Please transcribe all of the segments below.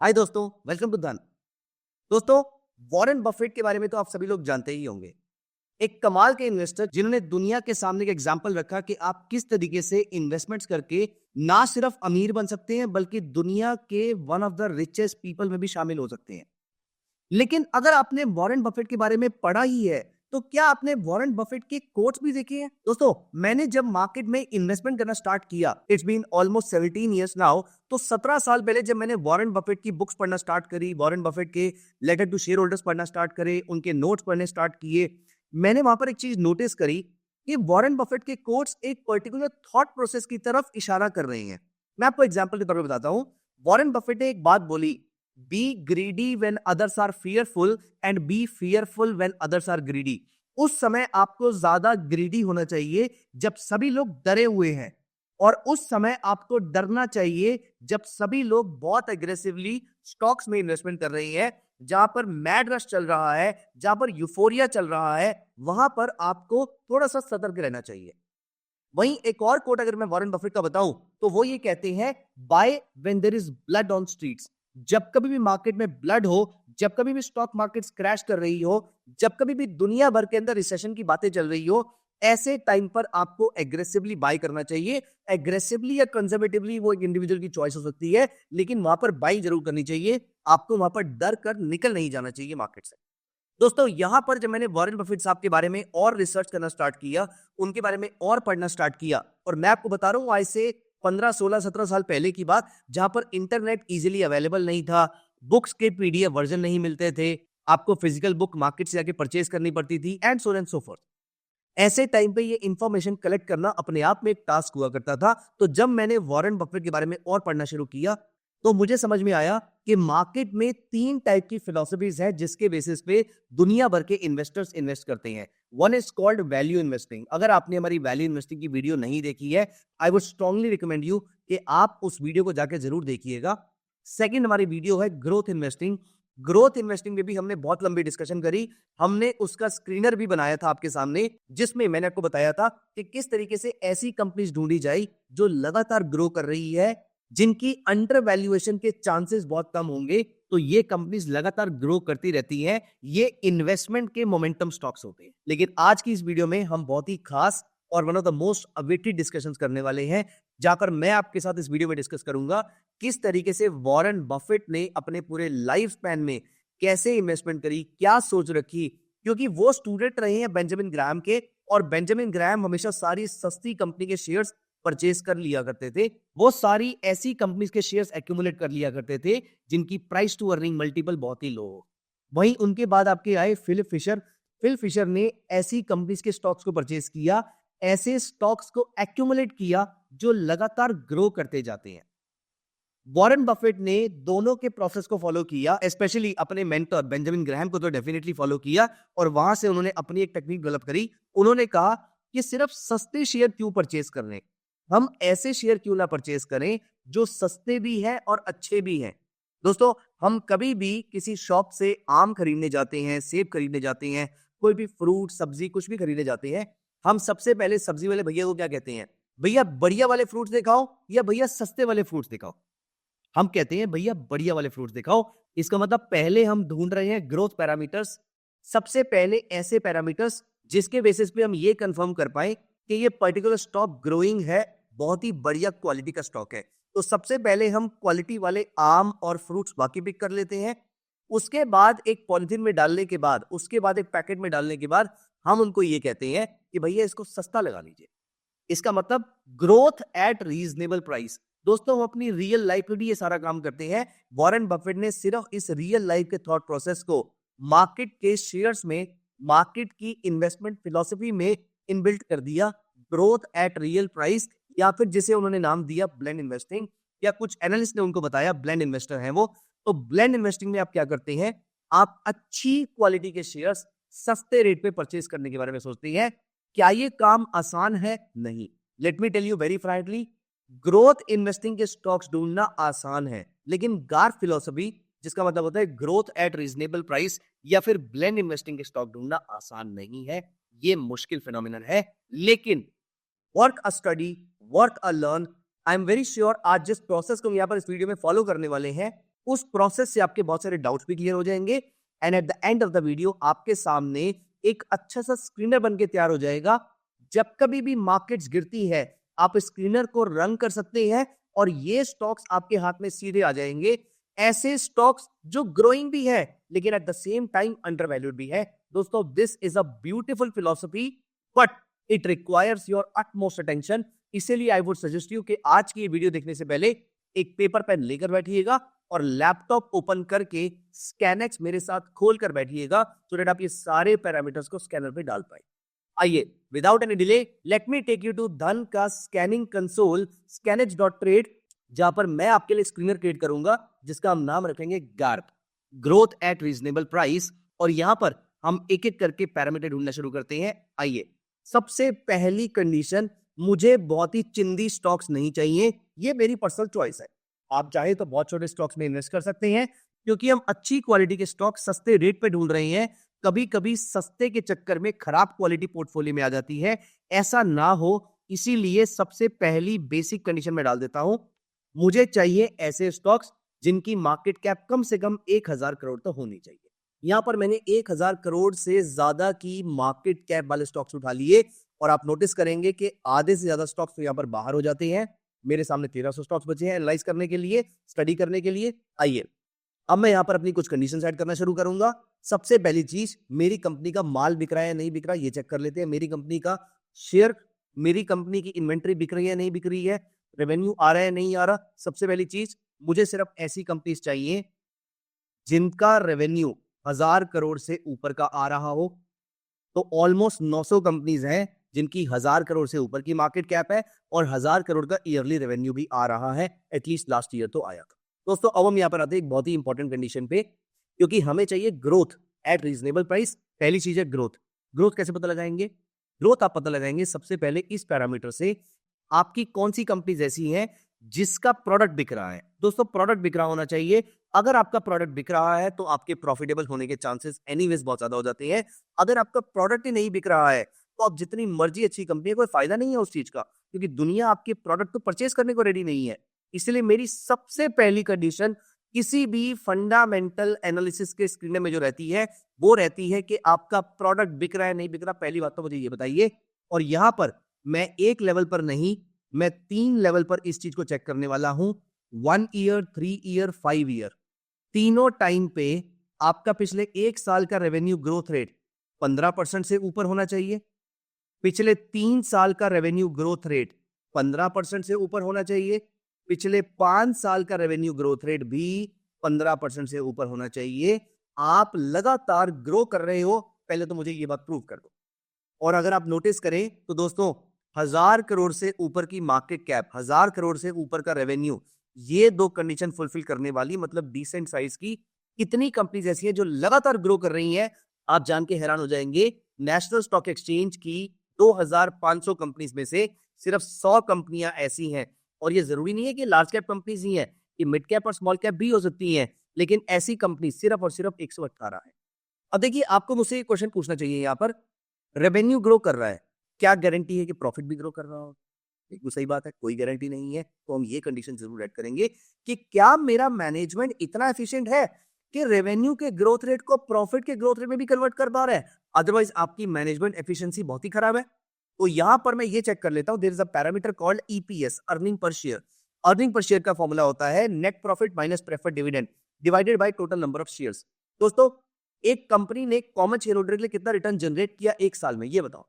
हाय दोस्तों, welcome to धन। दोस्तों, वॉरेन बफेट के बारे में तो आप सभी लोग जानते ही होंगे। एक कमाल के इन्वेस्टर जिन्होंने दुनिया के सामने एक एग्जांपल रखा कि आप किस तरीके से इन्वेस्टमेंट्स करके ना सिर्फ अमीर बन सकते हैं बल्कि दुनिया के one of the richest people में भी शामिल हो सकते हैं। लेकिन अगर आपने वॉरेन बफेट के बारे में पढ़ा ही है, तो क्या आपने वॉरेन बफेट के कोट्स भी देखे हैं? दोस्तों, मैंने जब मार्केट में इन्वेस्टमेंट करना स्टार्ट किया, it's been almost 17 years now, तो 17 साल पहले जब मैंने वॉरेन बफेट की बुक्स पढ़ना स्टार्ट करी, वॉरेन बफेट के लेटर टू शेयर होल्डर्स पढ़ना स्टार्ट करे, उनके नोट्स पढ़ने स्टार्ट किए, मैंने वहां पर एक चीज नोटिस करी कि वॉरेन बफेट के कोट्स एक पर्टिकुलर थॉट प्रोसेस की तरफ इशारा कर रहे हैं। मैं आपको एग्जाम्पल के तौर पर बताता हूं। वॉरेन बफेट ने एक बात बोली, be greedy when others are fearful and be fearful when others are greedy. उस समय आपको ज्यादा ग्रीडी होना चाहिए जब सभी लोग डरे हुए हैं, और उस समय आपको डरना चाहिए जब सभी लोग बहुत एग्रेसिवली स्टॉक्स में इन्वेस्टमेंट कर रही हैं, जहां पर मैड रश चल रहा है, जहां पर यूफोरिया चल रहा है, वहां पर आपको थोड़ा सा सतर्क रहना चाहिए। वहीं एक और कोट अगर मैं वॉरेन बफेट का बताऊं, तो वो ये कहते हैं, buy when there is blood on streets. जब कभी भी मार्केट में ब्लड हो, जब कभी भी स्टॉक मार्केट क्रैश कर रही हो, जब कभी भी दुनिया भर के अंदर रिसेशन की बातें चल रही हो, ऐसे टाइम पर आपको एग्रेसिवली बाय करना चाहिए। एग्रेसिवली या कंजर्वेटिवली वो एक इंडिविजुअल की चॉइस हो सकती है, लेकिन वहां पर बाई जरूर करनी चाहिए। आपको वहां पर डर कर निकल नहीं जाना चाहिए मार्केट से। दोस्तों, यहां पर जब मैंने वॉरेन बफेट साहब के बारे में और रिसर्च करना स्टार्ट किया, उनके बारे में और पढ़ना स्टार्ट किया, और मैं आपको बता रहा हूं आज से 15 16 17 साल पहले की बात, जहां पर इंटरनेट इजीली अवेलेबल नहीं था, बुक्स के पीडीएफ वर्जन नहीं मिलते थे, आपको फिजिकल बुक मार्केट से जाके परचेज करनी पड़ती थी, and so and so fourth. ऐसे टाइम पे ये इंफॉर्मेशन कलेक्ट करना अपने आप में एक टास्क हुआ करता था। तो जब मैंने वॉरेन बफेट के बारे में और पढ़ना शुरू किया, तो मुझे समझ में आया कि मार्केट में 3 टाइप की फिलॉसफीज है जिसके बेसिस पे दुनिया भर के इन्वेस्टर्स इन्वेस्ट करते हैं। One is called value investing. अगर आपने हमारी वैल्यू इन्वेस्टिंग की वीडियो नहीं देखी है, I would strongly recommend you कि आप उस वीडियो को जाके जरूर देखिएगा। सेकंड हमारी वीडियो है ग्रोथ इन्वेस्टिंग। ग्रोथ इन्वेस्टिंग में भी हमने बहुत लंबी डिस्कशन करी। हमने उसका स्क्रीनर भी बनाया था आपके सामने, जिसमें मैंने आपको बताया था कि किस तरीके से ऐसी कंपनीज ढूंढी जाए जो लगातार ग्रो कर रही है, जिनकी अंडर वैल्यूएशन के चांसेस बहुत कम होंगे। तो ये कंपनीज लगातार ग्रो करती रहती हैं। ये इन्वेस्टमेंट के मोमेंटम स्टॉक्स होते हैं। लेकिन आज की इस वीडियो में हम बहुत ही खास और one of the most awaited discussions करने वाले हैं, जहां पर मैं आपके साथ इस वीडियो में डिस्कस करूंगा किस तरीके से वॉरेन बफेट ने अपने पूरे लाइफ स्पैन में कैसे इन्वेस्टमेंट करी, क्या सोच रखी, क्योंकि वो स्टूडेंट रहे हैं बेंजामिन ग्राहम के, और बेंजामिन ग्राहम हमेशा सारी सस्ती कंपनी के शेयर्स परचेज कर लिया करते थे। वो सारी ऐसी कंपनीज के शेयर्स एक्यूमुलेट कर लिया करते थे जिनकी प्राइस टू अर्निंग मल्टीपल बहुत ही लो हो। वहीं उनके बाद आपके आए फिलिप फिशर। फिल फिशर ने ऐसी कंपनीज के स्टॉक्स को परचेज किया, ऐसे स्टॉक्स को एक्यूमुलेट किया जो लगातार ग्रो करते जाते हैं। वॉरेन बफेट ने दोनों के प्रोसेस को फॉलो किया, स्पेशली अपने मेंटर बेंजामिन ग्राहम को तो डेफिनेटली फॉलो किया, और वहां से उन्होंने अपनी एक टेक्निक डेवलप करी। उन्होंने कहा कि सिर्फ सस्ते शेयर क्यों परचेज करने, हम ऐसे शेयर क्यों ना परचेज करें जो सस्ते भी हैं और अच्छे भी हैं। दोस्तों, हम कभी भी किसी शॉप से आम खरीदने जाते हैं, सेब खरीदने जाते हैं, कोई भी फ्रूट सब्जी कुछ भी खरीदने जाते हैं, हम सबसे पहले सब्जी वाले भैया को क्या कहते हैं? भैया बढ़िया वाले फ्रूट्स दिखाओ, या भैया सस्ते वाले फ्रूट्स दिखाओ। हम कहते हैं भैया बढ़िया वाले फ्रूट्स दिखाओ। इसका मतलब पहले हम ढूंढ रहे हैं ग्रोथ पैरामीटर्स। सबसे पहले ऐसे पैरामीटर्स जिसके बेसिस पे हम ये कंफर्म कर पाए कि ये पर्टिकुलर स्टॉक ग्रोइंग है, बहुत ही बढ़िया क्वालिटी का स्टॉक है। तो सबसे पहले हम क्वालिटी वाले आम और फ्रूट्स बाकी पिक कर लेते हैं। उसके बाद एक पॉलिथीन में डालने के बाद, उसके बाद एक पैकेट में डालने के बाद, हम उनको ये कहते हैं कि भैया इसको सस्ता लगा लीजिए। इसका मतलब ग्रोथ एट रीजनेबल प्राइस। दोस्तों, हम अपनी रियल लाइफ में भी ये सारा काम करते हैं। वॉरेन बफेट ने सिर्फ इस रियल लाइफ के थॉट प्रोसेस को मार्केट के शेयर्स में, मार्केट की इन्वेस्टमेंट फिलॉसफी में इनबिल्ट कर दिया। ग्रोथ एट रियल प्राइस, या फिर जिसे उन्होंने नाम दिया ब्लेंड इन्वेस्टिंग, या कुछ एनालिस्ट ने उनको बताया ब्लेंड इन्वेस्टर हैं वो। तो ब्लेंड इन्वेस्टिंग में आप क्या करते हैं? आप अच्छी क्वालिटी के शेयर्स सस्ते रेट पे परचेज करने के बारे में सोचते हैं। क्या ये काम आसान है? नहीं। Let me tell you very frankly, growth investing के स्टॉक्स ढूंढना आसान है, लेकिन गार्फ फिलॉसफी, जिसका मतलब होता है ग्रोथ एट रीजनेबल प्राइस, या फिर ब्लेंड इन्वेस्टिंग के स्टॉक ढूंढना आसान नहीं है। ये मुश्किल फिनोमिनन है। लेकिन work a study, work a learn, I am very sure आज जिस प्रोसेस को हम यहाँ पर इस वीडियो में फॉलो करने वाले हैं, उस प्रोसेस से आपके बहुत सारे डाउट्स भी क्लियर हो जाएंगे and at the end of the video आपके सामने एक अच्छा सा स्क्रीनर बन के तैयार हो जाएगा। जब कभी भी मार्केट्स गिरती है आप स्क्रीनर को रन कर सकते हैं और ये स्टॉक्स आपके हाथ में सीधे आ जाएंगे, ऐसे स्टॉक्स जो ग्रोइंग भी है लेकिन at the same time under valued भी है। दोस्तों, this is a beautiful philosophy but it requires your utmost attention. इसीलिए आई वुड सजेस्ट यू कि आज की ये वीडियो देखने से पहले एक पेपर पेन लेकर बैठिएगा और लैपटॉप ओपन करके स्कैनएक्स मेरे साथ खोल कर बैठिएगा सो दैट आप ये सारे पैरामीटर्स को स्कैनर पे डाल पाए। आइए without any delay let me take you to Dhan का स्कैनिंग कंसोल scanex.trade, जहां पर मैं आपके लिए स्क्रीनर क्रिएट करूंगा जिसका हम नाम रखेंगे Garp, growth at reasonable price. और यहां पर हम एक एक करके पैरामीटर ढूंढना शुरू करते हैं। आइए, सबसे पहली कंडीशन, मुझे बहुत ही चिंदी स्टॉक्स नहीं चाहिए। ये मेरी पर्सनल चॉइस है। आप चाहे तो बहुत छोटे स्टॉक्स में इन्वेस्ट कर सकते हैं क्योंकि हम अच्छी क्वालिटी के स्टॉक सस्ते रेट पे ढूंढ रहे हैं। कभी कभी सस्ते के चक्कर में खराब क्वालिटी पोर्टफोलियो में आ जाती है, ऐसा ना हो इसीलिए सबसे पहली बेसिक कंडीशन में डाल देता हूं, मुझे चाहिए ऐसे स्टॉक्स जिनकी मार्केट कैप कम से कम 1000 करोड़ तो होनी चाहिए। यहां पर मैंने 1000 करोड़ से ज्यादा की मार्केट कैप वाले स्टॉक्स उठा लिए और आप नोटिस करेंगे कि आधे से ज्यादा स्टॉक्स तो यहां पर बाहर हो जाते हैं। मेरे सामने 1300 स्टॉक्स बचे हैं एनालाइज करने के लिए, स्टडी करने के लिए। आइए अब मैं यहां पर अपनी कुछ कंडीशन ऐड करना शुरू करूंगा। सबसे पहली चीज, मेरी कंपनी का माल बिक रहा है या नहीं बिक रहा ये चेक कर लेते हैं। मेरी कंपनी का शेयर, मेरी कंपनी की इन्वेंट्री बिक रही है नहीं बिक रही है, रेवेन्यू आ रहा है नहीं आ रहा। सबसे पहली चीज, मुझे सिर्फ ऐसी कंपनीज चाहिए जिनका रेवेन्यू 1000 करोड़ से ऊपर का आ रहा हो। तो ऑलमोस्ट 900 कंपनीज हैं जिनकी 1000 करोड़ से ऊपर की मार्केट कैप है और 1000 करोड़ का ईयरली रेवेन्यू भी आ रहा है। एटलीस्ट लास्ट ईयर तो आया था। दोस्तों, अब हम यहां पर आते हैं एक बहुत ही इंपॉर्टेंट कंडीशन पे, क्योंकि हमें चाहिए ग्रोथ एट रीजनेबल प्राइस। पहली चीज है ग्रोथ। ग्रोथ कैसे पता लगाएंगे? ग्रोथ आप पता लगाएंगे सबसे पहले इस पैरामीटर से, आपकी कौन सी कंपनीज ऐसी हैं जिसका प्रोडक्ट बिक रहा है। दोस्तों, प्रोडक्ट बिक रहा होना चाहिए। अगर आपका प्रोडक्ट बिक रहा है तो आपके प्रॉफिटेबल होने के चांसेस एनीवेज बहुत ज्यादा हो जाते हैं। अगर आपका प्रोडक्ट ही नहीं बिक रहा है तो आप जितनी मर्जी अच्छी कंपनी है, कोई फायदा नहीं है उस चीज का, क्योंकि दुनिया आपके प्रोडक्ट को परचेज करने को रेडी नहीं है। इसलिए मेरी सबसे पहली कंडीशन किसी भी फंडामेंटल एनालिसिस के स्क्रीन में जो रहती है वो रहती है कि आपका प्रोडक्ट बिक रहा है नहीं बिक रहा। पहली बात तो मुझे ये बताइए। और यहां पर मैं एक लेवल पर नहीं, मैं 3 लेवल पर इस चीज को चेक करने वाला हूं। 1 ईयर, 3 ईयर, 5 ईयर, तीनों टाइम पे आपका पिछले 1 साल का रेवेन्यू ग्रोथ रेट 15% से ऊपर होना चाहिए। पिछले 3 साल का रेवेन्यू ग्रोथ रेट 15% से ऊपर होना चाहिए। पिछले 5 साल का रेवेन्यू ग्रोथ रेट भी 15% से ऊपर होना चाहिए। आप लगातार ग्रो कर रहे हो, पहले तो मुझे ये बात प्रूव कर दो। और अगर आप नोटिस करें तो दोस्तों, 1000 करोड़ से ऊपर की मार्केट कैप, 1000 करोड़ से ऊपर का रेवेन्यू, ये दो कंडीशन फुलफिल करने वाली, मतलब डिसेंट साइज की कितनी कंपनीज ऐसी हैं जो लगातार ग्रो कर रही हैं, आप जान के हैरान हो जाएंगे। नेशनल स्टॉक एक्सचेंज की 2500 कंपनीज में से सिर्फ 100 कंपनियां ऐसी हैं। और ये जरूरी नहीं है कि लार्ज कैप कंपनीज ही हैं, ये मिड कैप और स्मॉल कैप भी हो सकती हैं, लेकिन ऐसी कंपनी सिर्फ और सिर्फ 118 है। अब देखिए, आपको मुझसे एक क्वेश्चन पूछना चाहिए यहाँ पर, रेवेन्यू ग्रो कर रहा है, क्या गारंटी है कि प्रॉफिट भी ग्रो कर रहा हो? बिल्कुल सही बात है, कोई गारंटी नहीं है। तो हम ये कंडीशन जरूर ऐड करेंगे कि क्या मेरा मैनेजमेंट इतना एफिशिएंट है कि रेवेन्यू के ग्रोथ रेट को प्रॉफिट के ग्रोथ रेट में भी कन्वर्ट कर पा रहा है। अदरवाइज आपकी मैनेजमेंट एफिशिएंसी बहुत ही खराब है। तो यहां पर मैं ये चेक कर लेता हूं, there is a parameter called EPS, earning per share. Earning per share का फॉर्मूला होता है net profit minus preferred dividend divided by total number of shares. दोस्तों, एक कंपनी ने कॉमन शेयर होल्डर के लिए कितना रिटर्न जनरेट किया एक साल में, ये बताओ।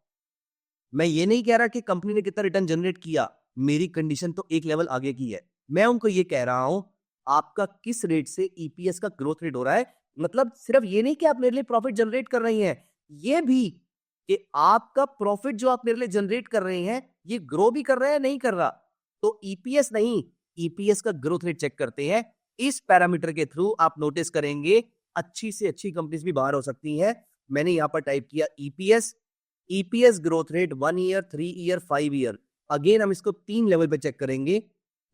मैं ये नहीं कह रहा कि कंपनी ने कितना रिटर्न जनरेट किया, मेरी कंडीशन तो एक लेवल आगे की है। मैं उनको ये कह रहा हूं, आपका किस रेट से ईपीएस का ग्रोथ रेट हो रहा है। मतलब सिर्फ ये नहीं कि आप मेरे लिए प्रॉफिट जनरेट कर रही हैं, ये भी कि आपका प्रॉफिट जो आप मेरे लिए जनरेट कर रहे हैं ये ग्रो भी कर रहा है नहीं कर रहा। तो ईपीएस नहीं, ईपीएस का ग्रोथ रेट चेक करते हैं। इस पैरामीटर के थ्रू आप नोटिस करेंगे अच्छी से अच्छी कंपनीज भी बाहर हो सकती हैं। मैंने यहां पर टाइप किया EPS, EPS growth rate 1 year, 3 year, 5 year. Again हम इसको 3 लेवल पे चेक करेंगे।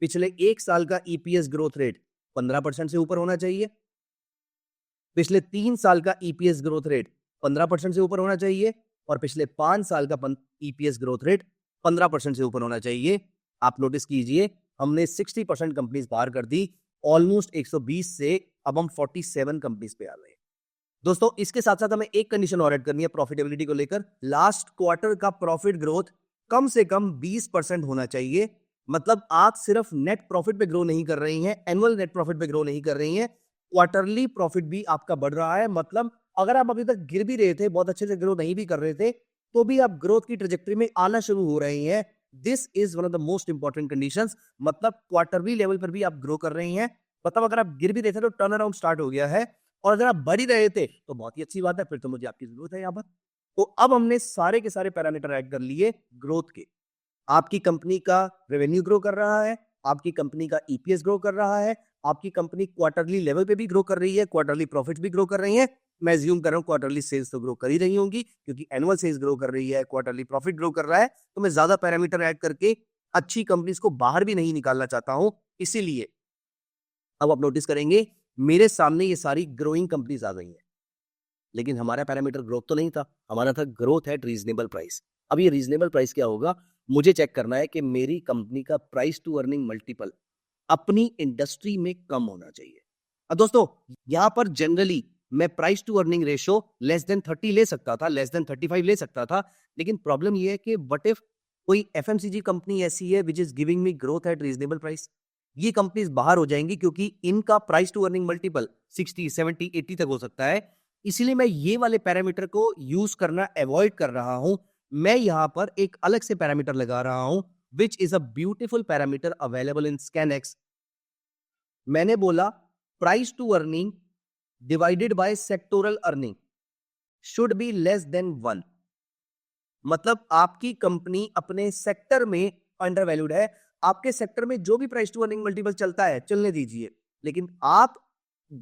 पिछले 1 साल का ईपीएस ग्रोथ रेट 15% से ऊपर होना चाहिए। पिछले 3 साल का ईपीएस ग्रोथ रेट 15% से ऊपर होना चाहिए और पिछले 5 साल का ईपीएस ग्रोथ रेट 15% से ऊपर होना चाहिए। आप नोटिस कीजिए, हमने 60% कंपनीज बाहर कर दी ऑलमोस्ट 120 से अब हम 47 कंपनीज पे आ गए। दोस्तों इसके साथ साथ हमें एक कंडीशन और ऐड करनी है प्रॉफिटेबिलिटी को लेकर। लास्ट क्वार्टर का प्रॉफिट ग्रोथ कम से कम 20% होना चाहिए। मतलब आप सिर्फ नेट प्रॉफिट पे ग्रो नहीं कर रही हैं, एनुअल नेट प्रॉफिट पे ग्रो नहीं कर रही हैं, क्वार्टरली प्रॉफिट भी आपका बढ़ रहा है। मतलब अगर आप अभी तक गिर भी रहे थे, बहुत अच्छे से ग्रो नहीं भी कर रहे थे, तो भी आप ग्रोथ की ट्रेजेक्टरी में आना शुरू हो रहे हैं। This is one of the most important conditions. मतलब क्वार्टरली लेवल पर भी आप ग्रो कर रही हैं। मतलब अगर आप गिर भी रहे थे तो टर्न अराउंड स्टार्ट हो गया है, और अगर आप बढ़ ही रहे थे तो बहुत ही अच्छी बात है, फिर तो मुझे आपकी जरूरत है यहाँ पर। तो अब हमने सारे के सारे पैरामीटर ऐड कर लिए ग्रोथ के। आपकी कंपनी का रेवेन्यू ग्रो कर रहा है, आपकी कंपनी का ईपीएस ग्रो कर रहा है, आपकी कंपनी क्वार्टरली लेवल पे भी ग्रो कर रही है, क्वार्टरली प्रॉफिट भी ग्रो कर रही है। मैं अज्यूम कर रहा हूँ क्वार्टरली सेल्स तो ग्रो कर ही रही होंगी, क्योंकि एनुअल सेल्स ग्रो कर रही है, क्वार्टरली प्रॉफिट ग्रो कर रहा है। तो मैं ज्यादा पैरामीटर ऐड करके अच्छी कंपनीज को बाहर भी नहीं निकालना चाहता हूं। इसीलिए अब आप नोटिस करेंगे मेरे सामने ये सारी ग्रोइंग कंपनीज आ गई हैं, लेकिन हमारा पैरामीटर ग्रोथ तो नहीं था, हमारा था ग्रोथ एट रीजनेबल प्राइस। अब ये रीजनेबल प्राइस क्या होगा? मुझे चेक करना है कि मेरी कंपनी का प्राइस टू अर्निंग मल्टीपल अपनी इंडस्ट्री में कम होना चाहिए। अब दोस्तों यहां पर जनरली मैं price to earning ratio less than 30 ले सकता था, लेस देन 35 ले सकता था, लेकिन प्रॉब्लम ये है कि व्हाट इफ कोई एफएमसीजी कंपनी ऐसी है which is giving me growth at reasonable price. ये कंपनीज बाहर हो जाएंगी क्योंकि इनका प्राइस टू अर्निंग मल्टीपल 60, 70, 80 तक हो सकता है। इसीलिए मैं ये वाले पैरामीटर को यूज करना अवॉइड कर रहा हूं। मैं यहां पर एक अलग से पैरामीटर लगा रहा हूं which is a beautiful parameter available in ScanX. मैंने बोला price to earning divided by sectoral earning should be less than 1। मतलब आपकी कंपनी अपने सेक्टर में अंडर वैल्यूड है। आपके सेक्टर में जो भी प्राइस टू अर्निंग मल्टीपल चलता है चलने दीजिए, लेकिन आप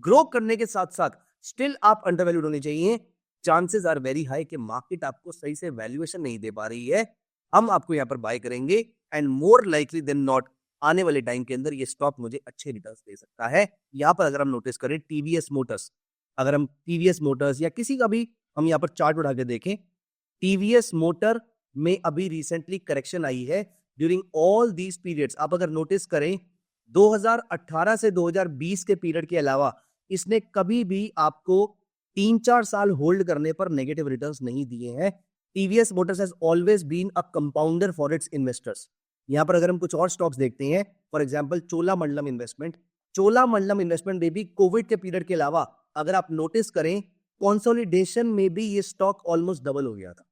ग्रो करने के साथ साथ स्टिल आप अंडर वैल्यूड होने चाहिए। चांसेस आर वेरी हाई कि मार्केट आपको सही से वैल्यूएशन नहीं दे पा रही है। हम आपको यहां पर बाय करेंगे and more likely than not आने वाले टाइम के अंदर ये स्टॉक मुझे अच्छे रिटर्न्स दे सकता है। यहां पर अगर हम नोटिस करें टीवीएस मोटर्स, अगर हम टीवीएस मोटर्स या किसी का भी हम यहां पर चार्ट उठा के देखें, टीवीएस मोटर में अभी रिसेंटली करेक्शन आई है। ड्यूरिंग ऑल दीज पीरियड्स आप अगर नोटिस करें 2018 से 2020 के पीरियड के अलावा इसने कभी भी आपको 3-4 साल होल्ड करने पर नेगेटिव रिटर्न्स नहीं दिए हैं। TVS Motors has always been a compounder for its investors. यहां पर अगर हम कुछ और स्टॉक्स देखते हैं, for example Cholamandalam investment, Cholamandalam investment में भी कोविड के पीरियड के अलावा अगर आप नोटिस करें कंसोलिडेशन में भी ये स्टॉक ऑलमोस्ट डबल हो गया था।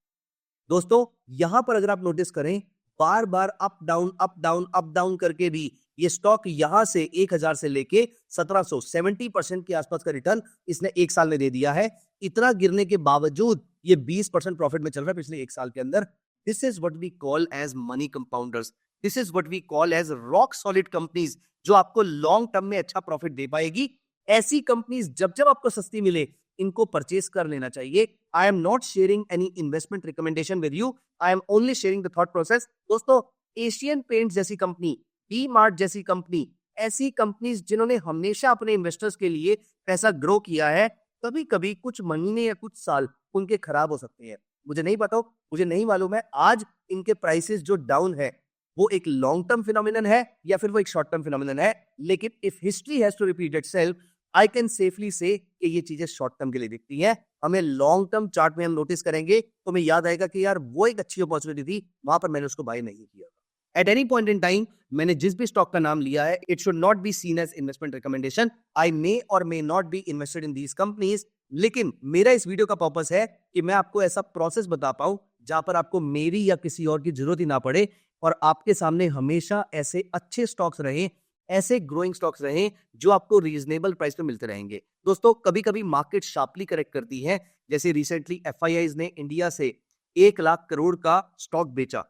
दोस्तों यहां पर अगर आप नोटिस करें बार बार up down up down up down करके भी ये स्टॉक यहां से 1000 से लेके 1700 70% के आसपास का रिटर्न इसने एक साल में दे दिया है। इतना गिरने के बावजूद ये 20% प्रॉफिट में चल रहा है पिछले एक साल के अंदर। This is what we call as money compounders. This is what we call as rock solid companies जो आपको लॉन्ग टर्म में अच्छा प्रॉफिट दे पाएगी। ऐसी कंपनीज जब जब आपको सस्ती मिले इनको परचेस कर लेना चाहिए। I am not sharing any investment recommendation with you, I am only sharing the thought process. दोस्तों एशियन पेंट्स जैसी कंपनी, डी मार्ट जैसी कंपनी, ऐसी कंपनीज जिन्होंने हमेशा अपने इन्वेस्टर्स के लिए पैसा ग्रो किया है, कभी कभी कुछ महीने या कुछ साल उनके खराब हो सकते हैं। मुझे नहीं पता, मुझे नहीं मालूम है आज इनके प्राइसेस जो डाउन है वो एक लॉन्ग टर्म फिनोमिनन है या फिर वो एक शॉर्ट टर्म फिनोमिनन है, लेकिन if history has to repeat itself I can safely say कि ये चीजें शॉर्ट टर्म के लिए दिखती हैं। हमें लॉन्ग टर्म चार्ट में हम नोटिस करेंगे तो हमें याद आएगा कि यार वो एक अच्छी अपॉर्चुनिटी थी, वहां पर मैंने उसको बाय नहीं किया। At any point in time मैंने जिस भी स्टॉक का नाम लिया है it should not be seen as investment recommendation. I may और may not be invested in these companies, लेकिन मेरा इस वीडियो का पर्पस है कि मैं आपको ऐसा प्रोसेस बता पाऊं जहां पर आपको मेरी या किसी और की जरूरत ही ना पड़े और आपके सामने हमेशा ऐसे अच्छे स्टॉक्स रहे, ऐसे ग्रोइंग स्टॉक्स रहे जो आपको रीजनेबल प्राइस पे मिलते रहेंगे। दोस्तों कभी कभी मार्केट शार्पली करेक्ट करती है, जैसे रिसेंटली एफआईआईज ने इंडिया से 1 लाख करोड़ का स्टॉक बेचा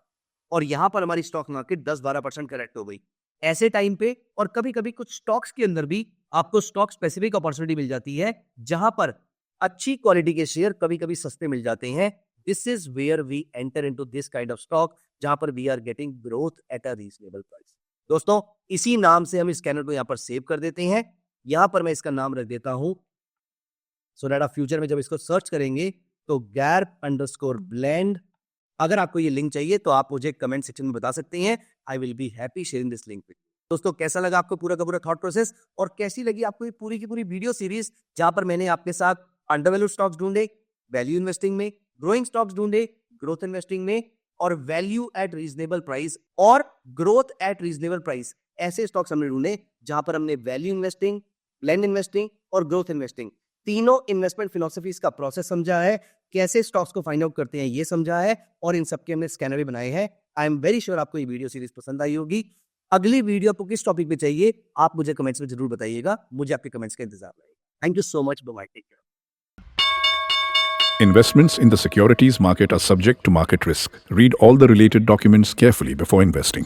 और यहां पर हमारी स्टॉक मार्केट 10-12% करेक्ट हो गई। ऐसे टाइम पे और कभी कभी कुछ स्टॉक्स के अंदर भी आपको स्टॉक स्पेसिफिक अपॉर्चुनिटी मिल जाती है जहां पर अच्छी क्वालिटी के शेयर कभी कभी सस्ते मिल जाते हैं। This is where we enter into this kind of stock जहां पर we are getting growth at a reasonable price. दोस्तों इसी नाम से हम इस स्कैनर को यहां पर सेव कर देते हैं। यहां पर मैं इसका नाम रख देता हूं सो दैट आप फ्यूचर में जब इसको सर्च करेंगे तो GARP_blend। अगर आपको ये लिंक चाहिए तो आप मुझे कमेंट सेक्शन में बता सकते हैं। I will be happy sharing this link with you. दोस्तों कैसा लगा आपको पूरा का पूरा थॉट प्रोसेस, और कैसी लगी आपको ये पूरी की पूरी वीडियो सीरीज, जहां पर मैंने आपके साथ अंडरवैल्यूड स्टॉक्स ढूंढे वैल्यू इन्वेस्टिंग में, ग्रोइंग स्टॉक्स ढूंढे ग्रोथ इन्वेस्टिंग में, और वैल्यू एट रीजनेबल प्राइस और ग्रोथ एट रीजनेबल प्राइस, ऐसे स्टॉक्स हमने ढूंढे जहां पर हमने वैल्यू इन्वेस्टिंग, ब्लेंड इन्वेस्टिंग और ग्रोथ इन्वेस्टिंग, तीनों इन्वेस्टमेंट फिलोसफीज का प्रोसेस समझा है, कैसे स्टॉक्स को फाइंड आउट करते हैं ये समझा है, और इन सबके हमने स्कैनर भी बनाए हैं। आई एम वेरी श्योर आपको ये वीडियो सीरीज पसंद आई होगी। अगली वीडियो आपको किस टॉपिक पे चाहिए आप मुझे कमेंट्स में जरूर बताइएगा, मुझे आपके कमेंट्स का इंतजार रहेगा। Thank you so much, bye, take care. Investments in the securities market are subject to market risk. Read all the related documents carefully before investing.